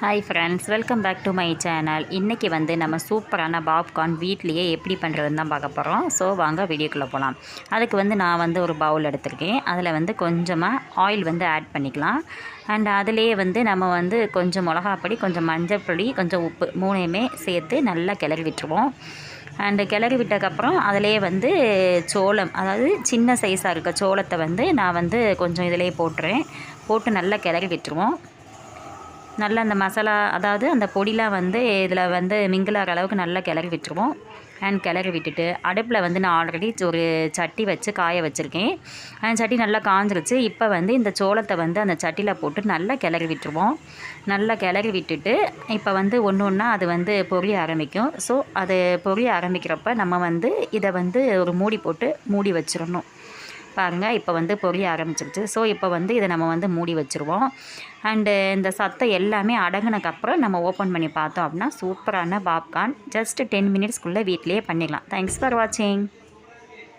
Hi friends, welcome back to my channel. இன்றைக்கி வந்து நம்ம சூப்பரான பாப்கார்ன் வீட்லேயே எப்படி பண்ணுறதுன்னு தான் பார்க்க போகிறோம். ஸோ வாங்க வீடியோக்குள்ளே போகலாம். அதுக்கு வந்து நான் வந்து ஒரு பவுல் எடுத்திருக்கேன். அதில் வந்து கொஞ்சமாக ஆயில் வந்து ஆட் பண்ணிக்கலாம். அண்ட் அதிலேயே வந்து நம்ம வந்து கொஞ்சம் மிளகாப்பொடி, கொஞ்சம் மஞ்சள் பொடி, கொஞ்சம் உப்பு மூணையுமே சேர்த்து நல்லா கிளறி விட்டுருவோம். அண்டு கிளறி விட்டதுக்கப்புறம் அதிலே வந்து சோளம், அதாவது சின்ன சைஸாக இருக்க சோளத்தை வந்து நான் வந்து கொஞ்சம் இதிலே போட்டு நல்லா கிளறி விட்டுருவோம். நல்லா அந்த மசாலா, அதாவது அந்த பொடிலாம் வந்து இதில் வந்து மிங்கிளாகிற அளவுக்கு நல்லா கிளறி விட்டுருவோம். அண்ட் கிளறி விட்டுட்டு அடுப்பில் வந்து நான் ஆல்ரெடி ஒரு சட்டி வச்சு காய வச்சுருக்கேன். அந்த சட்டி நல்லா காஞ்சிருச்சு. இப்போ வந்து இந்த சோளத்தை வந்து அந்த சட்டியில் போட்டு நல்லா கிளறி விட்டுருவோம். நல்லா கிளறி விட்டுட்டு இப்போ வந்து ஒன்று ஒன்றா அது வந்து பொரிய ஆரம்பிக்கும். ஸோ அது பொரிய ஆரம்பிக்கிறப்ப நம்ம வந்து இதை வந்து ஒரு மூடி போட்டு மூடி வச்சிடணும். பாருங்கள், இப்போ வந்து பொரிய ஆரம்பிச்சிருச்சு. ஸோ இப்போ வந்து இதை நம்ம வந்து மூடி வச்சுருவோம். அண்டு இந்த சத்தம் எல்லாமே அடங்கினக்கப்புறம் நம்ம ஓப்பன் பண்ணி பார்த்தோம் அப்படின்னா சூப்பரான பாப்கார்ன் ஜஸ்ட் 10 மினிட்ஸ்க்குள்ளே வீட்டிலேயே பண்ணிடலாம். தேங்க்ஸ் ஃபார் வாட்சிங்.